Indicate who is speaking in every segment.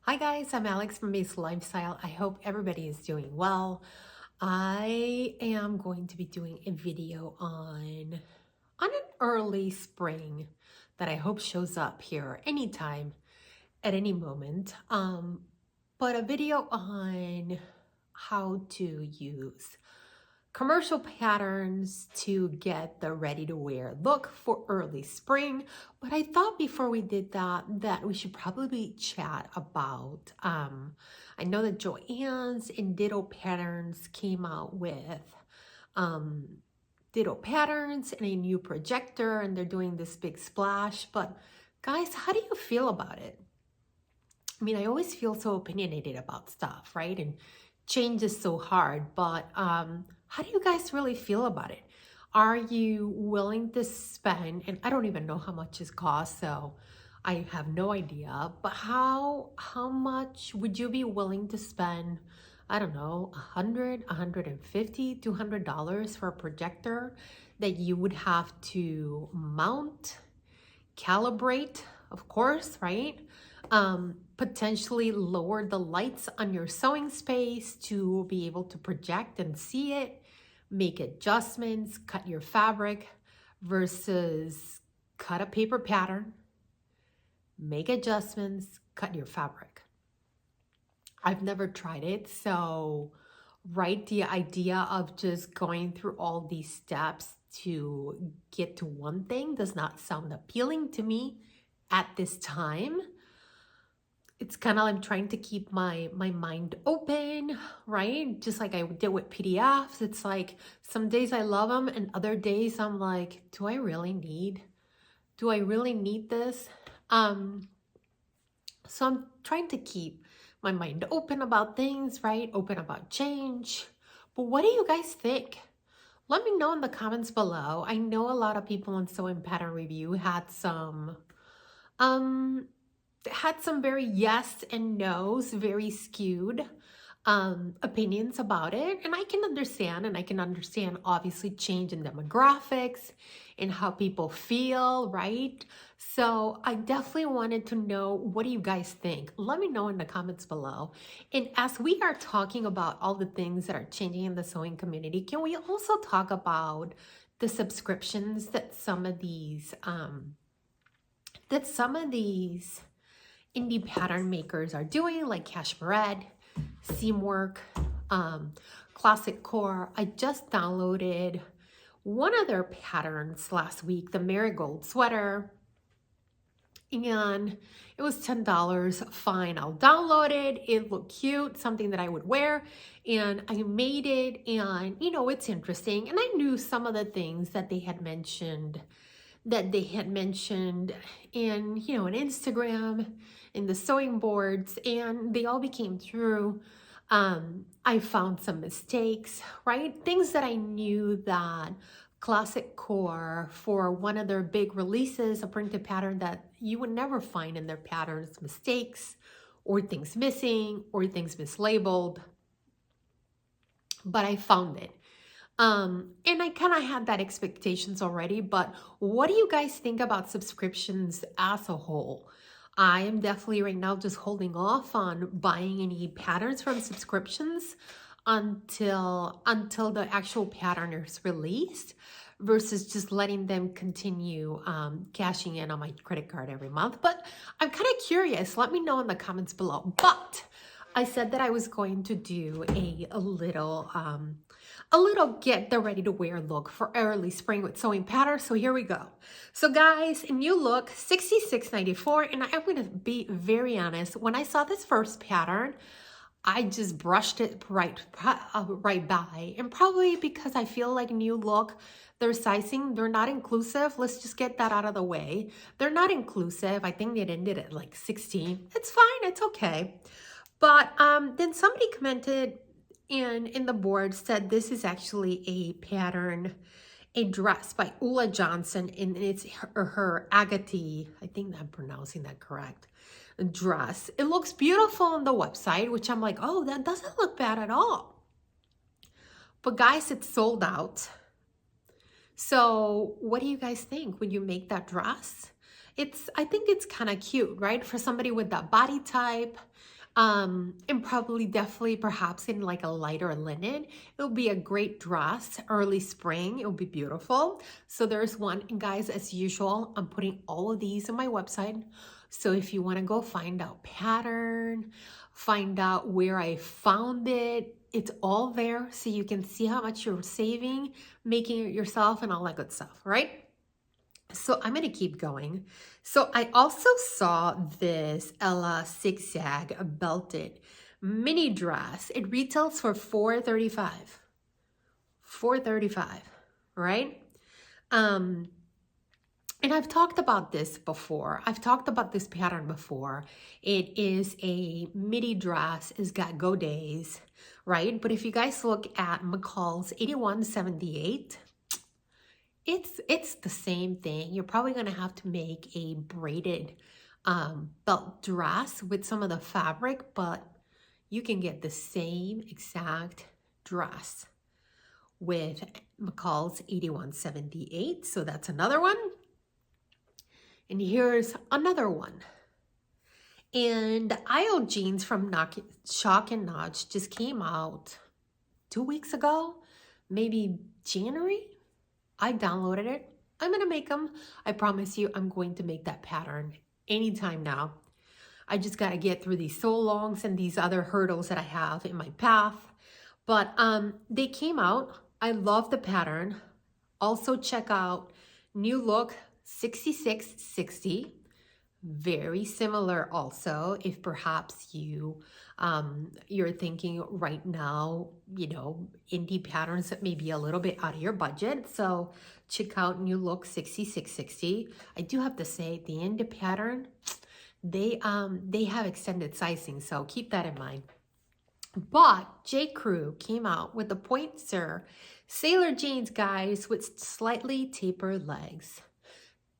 Speaker 1: Hi guys, I'm Alex from Base Lifestyle. I hope everybody is doing well. I am going to be doing a video on an early spring that I hope shows up here anytime, at any moment. But a video on how to use commercial patterns to get the ready-to-wear look for early spring. But I thought before we did that we should probably chat about, I know that Joann's and Ditto Patterns came out with Ditto Patterns and a new projector, and they're doing this big splash. But guys, how do you feel about it? I mean, I always feel so opinionated about stuff, right? And change is so hard, but how do you guys really feel about it? Are you willing to spend, and I don't even know how much it costs, so I have no idea, but how much would you be willing to spend? I don't know, $100, $150, $200 for a projector that you would have to mount, calibrate, of course, right? Potentially lower the lights on your sewing space to be able to project and see it, make adjustments, cut your fabric versus cut a paper pattern, make adjustments, cut your fabric. I've never tried it, so right, the idea of just going through all these steps to get to one thing does not sound appealing to me at this time. It's kind of like trying to keep my mind open, right? Just like I did with PDFs. It's like some days I love them and other days I'm like, do I really need this? So I'm trying to keep my mind open about things, right? Open about change. But what do you guys think? Let me know in the comments below. I know a lot of people on Sewing Pattern Review had some very yes and no's, very skewed opinions about it. And I can understand obviously change in demographics and how people feel, right? So I definitely wanted to know, what do you guys think? Let me know in the comments below. And as we are talking about all the things that are changing in the sewing community, can we also talk about the subscriptions that some of these indie pattern makers are doing, like Cashmere, Seamwork, Classic Core? I just downloaded one of their patterns last week, the Marigold sweater, and it was $10. Fine, I'll download it. It looked cute, something that I would wear, and I made it, and you know, it's interesting. And I knew some of the things that they had mentioned in, you know, on Instagram, in the sewing boards, and they all became true. I found some mistakes, right? Things that I knew that Classic Core, for one of their big releases, a printed pattern that you would never find in their patterns, mistakes or things missing or things mislabeled, but I found it. And I kind of had that expectations already, but what do you guys think about subscriptions as a whole? I am definitely right now just holding off on buying any patterns from subscriptions until the actual pattern is released, versus just letting them continue cashing in on my credit card every month. But I'm kind of curious. Let me know in the comments below. But I said that I was going to do a little get the ready to wear look for early spring with sewing patterns. So here we go. So guys, a new look, $66.94. And I'm going to be very honest. When I saw this first pattern, I just brushed it right by. And probably because I feel like new look, their sizing, they're not inclusive. Let's just get that out of the way. They're not inclusive. I think it ended at like 16. It's fine. It's okay. But then somebody commented in the board, said this is actually a pattern, a dress by Ulla Johnson, and it's her Agate, I think I'm pronouncing that correct, dress. It looks beautiful on the website, which I'm like, oh, that doesn't look bad at all. But guys, it's sold out. So what do you guys think when you make that dress? I think it's kind of cute, right? For somebody with that body type. And probably definitely perhaps in like a lighter linen. It'll be a great dress, early spring. It'll be beautiful. So there's one. And guys, as usual, I'm putting all of these on my website. So if you want to go find out pattern, find out where I found it, it's all there. So you can see how much you're saving, making it yourself and all that good stuff, right? So I'm going to keep going. So I also saw this Ella zigzag belted mini dress. It retails for $435. $435, right? And I've talked about this before. I've talked about this pattern before. It is a midi dress. It's got godets, right? But if you guys look at McCall's 8178, it's the same thing. You're probably going to have to make a braided belt dress with some of the fabric, but you can get the same exact dress with McCall's 8178. So that's another one. And here's another one. And alllll jeans from Shock and Notch just came out 2 weeks ago, maybe January. I downloaded it. I'm going to make them. I promise you, I'm going to make that pattern anytime now. I just got to get through these so longs and these other hurdles that I have in my path. But they came out. I love the pattern. Also check out New Look 6660. Very similar also, if perhaps you're thinking right now, indie patterns that may be a little bit out of your budget. So check out New Look 6660. I do have to say the indie pattern, they have extended sizing, so keep that in mind. But JCrew came out with the Pointer Sailor jeans, guys, with slightly tapered legs.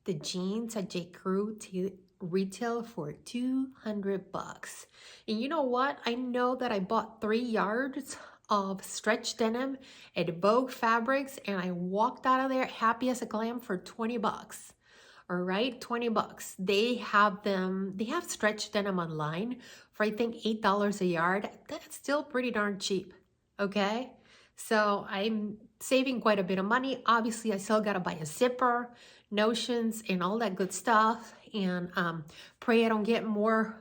Speaker 1: The jeans at JCrew retail for $200. And you know what? I know that I bought 3 yards of stretch denim at Vogue Fabrics, and I walked out of there happy as a clam for $20. All right, $20. They have stretch denim online for I think $8 a yard. That's still pretty darn cheap. Okay, so I'm saving quite a bit of money. Obviously, I still gotta buy a zipper, notions, and all that good stuff. And pray I don't get more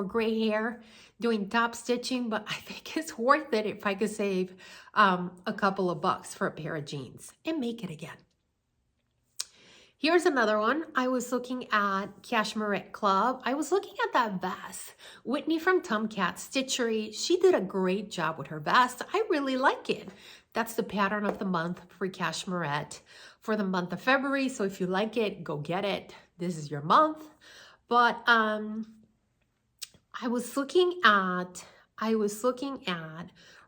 Speaker 1: gray hair doing top stitching, but I think it's worth it if I could save a couple of bucks for a pair of jeans and make it again. Here's another one. I was looking at Cashmerette Club. I was looking at that vest. Whitney from Tomcat Stitchery. She did a great job with her vest. I really like it. That's the pattern of the month for Cashmerette for the month of February. So if you like it, go get it. This is your month. But I was looking at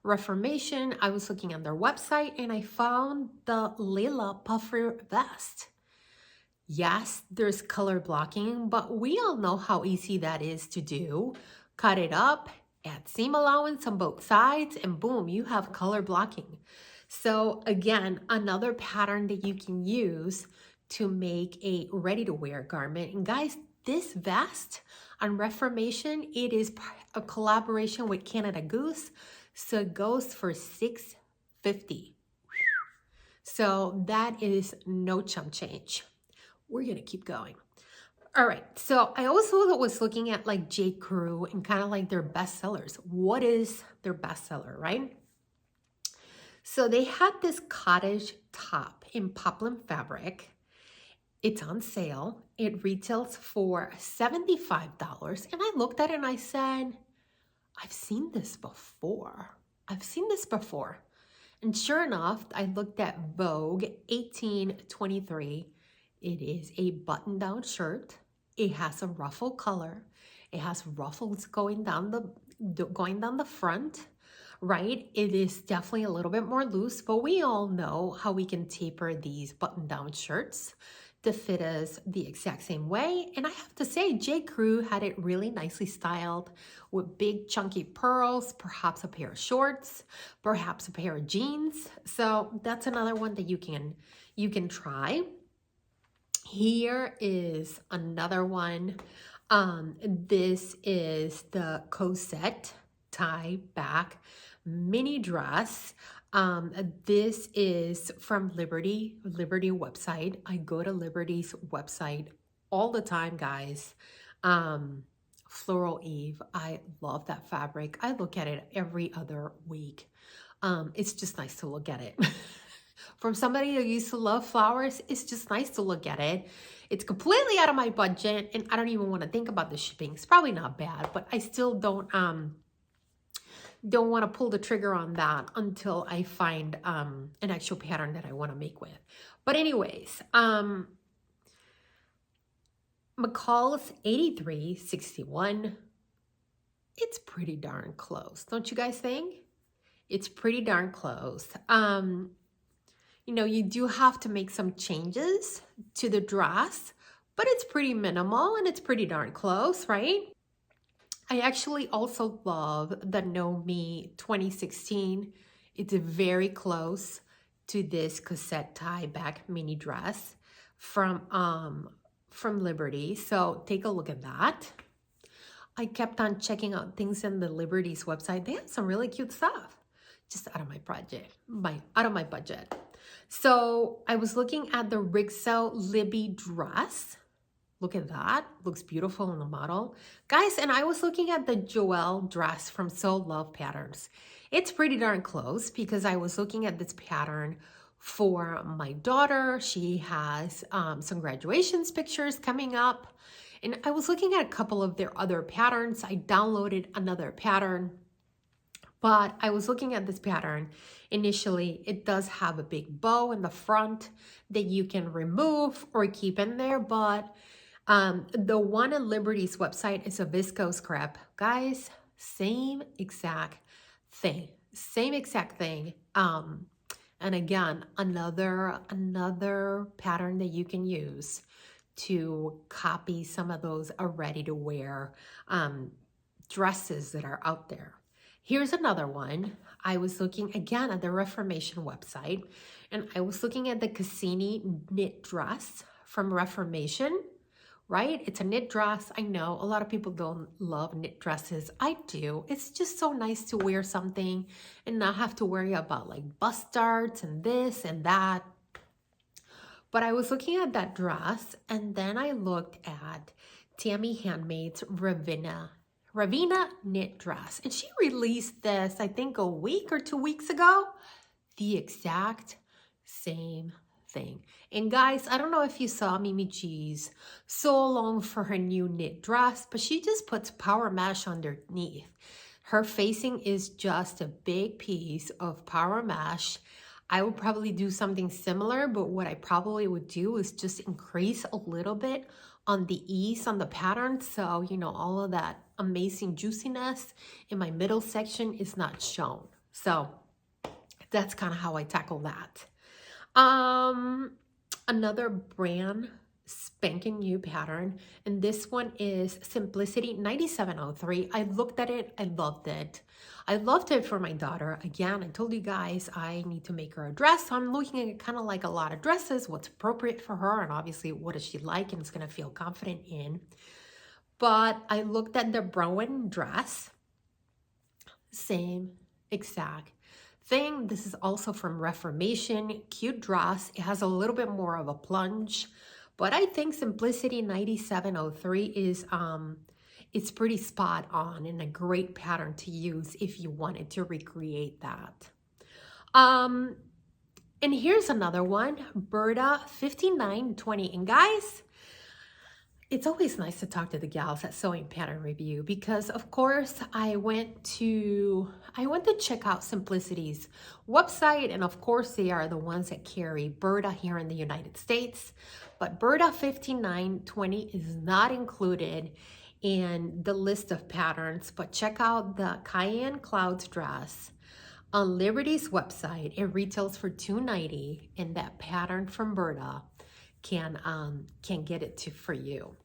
Speaker 1: Reformation. I was looking on their website and I found the Layla puffer vest. Yes, there's color blocking, but we all know how easy that is to do. Cut it up, add seam allowance on both sides, and boom, you have color blocking. So again, another pattern that you can use to make a ready-to-wear garment. And guys, this vest on Reformation, it is a collaboration with Canada Goose, so it goes for $650. So that is no chump change. We're gonna keep going. All right, so I also was looking at like JCrew and kind of like their bestsellers. What is their bestseller, right? So they had this cottage top in poplin fabric. It's on sale. It retails for $75. And I looked at it and I said, I've seen this before. And sure enough, I looked at Vogue 1823. It is a button-down shirt. It has a ruffle color. It has ruffles going down the front, right? It is definitely a little bit more loose, but we all know how we can taper these button-down shirts to fit us the exact same way. And I have to say, JCrew had it really nicely styled with big chunky pearls, perhaps a pair of shorts, perhaps a pair of jeans. So that's another one that you can try. Here is another one. This is the corset tie back mini dress. This is from Liberty website. I go to Liberty's website all the time, guys. Floral Eve, I love that fabric. I look at it every other week. It's just nice to look at it. From somebody who used to love flowers, it's just nice to look at it. It's completely out of my budget, and I don't even want to think about the shipping. It's probably not bad, but I still don't want to pull the trigger on that until I find an actual pattern that I want to make with. But anyways, McCall's 8361. It's pretty darn close, don't you guys think? It's pretty darn close. You know, you do have to make some changes to the dress, but it's pretty minimal and it's pretty darn close, right? I actually also love the Know Me 2016. It's very close to this corset tie back mini dress from Liberty. So take a look at that. I kept on checking out things on the Liberty's website. They have some really cute stuff. Just out of my budget. So I was looking at the Rixo Libby dress. Look at that. Looks beautiful on the model. Guys, and I was looking at the Joelle dress from So Love Patterns. It's pretty darn close because I was looking at this pattern for my daughter. She has some graduations pictures coming up. And I was looking at a couple of their other patterns. I downloaded another pattern. But I was looking at this pattern. Initially, it does have a big bow in the front that you can remove or keep in there. But the one on Liberty's website is a viscose crepe. Guys, same exact thing. Same exact thing. And again, another pattern that you can use to copy some of those ready-to-wear dresses that are out there. Here's another one. I was looking again at the Reformation website, and I was looking at the Cassini knit dress from Reformation, right? It's a knit dress. I know a lot of people don't love knit dresses. I do. It's just so nice to wear something and not have to worry about like bust darts and this and that. But I was looking at that dress, and then I looked at Tammy Handmaid's Ravina knit dress, and she released this I think a week or 2 weeks ago. The exact same thing. And guys, I don't know if you saw Mimi G's so long for her new knit dress, but she just puts power mesh underneath. Her facing is just a big piece of power mesh. I would probably do something similar, but what I probably would do is just increase a little bit on the ease on the pattern, so you know all of that amazing juiciness in my middle section is not shown. So that's kind of how I tackle that. Another brand spanking new pattern, and this one is Simplicity 9703. I looked at it, I loved it. I loved it for my daughter. Again, I told you guys I need to make her a dress, so I'm looking at kind of like a lot of dresses, what's appropriate for her, and obviously what does she like and is going to feel confident in. But I looked at the Brown dress, same exact thing. This is also from Reformation, cute dress. It has a little bit more of a plunge, but I think Simplicity 9703 is it's pretty spot on and a great pattern to use if you wanted to recreate that. And here's another one, Berta 5920. And guys, it's always nice to talk to the gals at Sewing Pattern Review because, of course, I went to check out Simplicity's website, and of course, they are the ones that carry Berta here in the United States. But Berta 5920 is not included in the list of patterns. But check out the Cayenne Clouds dress on Liberty's website. It retails for $290, and that pattern from Berta can get it for you.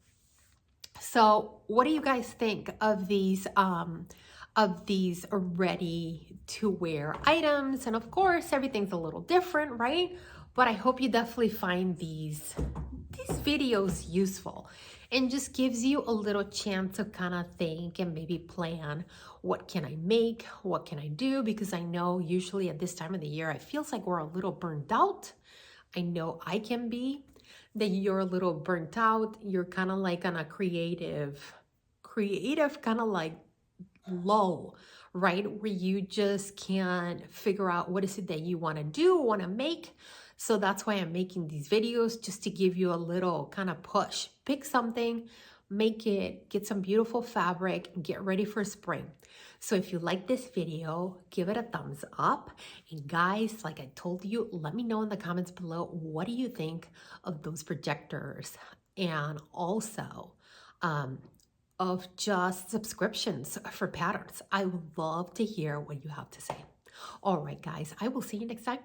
Speaker 1: So what do you guys think of these ready to wear items? And of course, everything's a little different, right? But I hope you definitely find these videos useful. and just gives you a little chance to kind of think and maybe plan, what can I make? What can I do? Because I know usually at this time of the year, it feels like we're a little burnt out. I know I can be, that you're a little burnt out. You're kind of like on a creative kind of like lull, right? Where you just can't figure out what is it that you want to do, want to make. So that's why I'm making these videos, just to give you a little kind of push. Pick something, make it, get some beautiful fabric, and get ready for spring. So if you like this video, give it a thumbs up. And guys, like I told you, let me know in the comments below, what do you think of those projectors? And also, of just subscriptions for patterns. I would love to hear what you have to say. All right, guys, I will see you next time.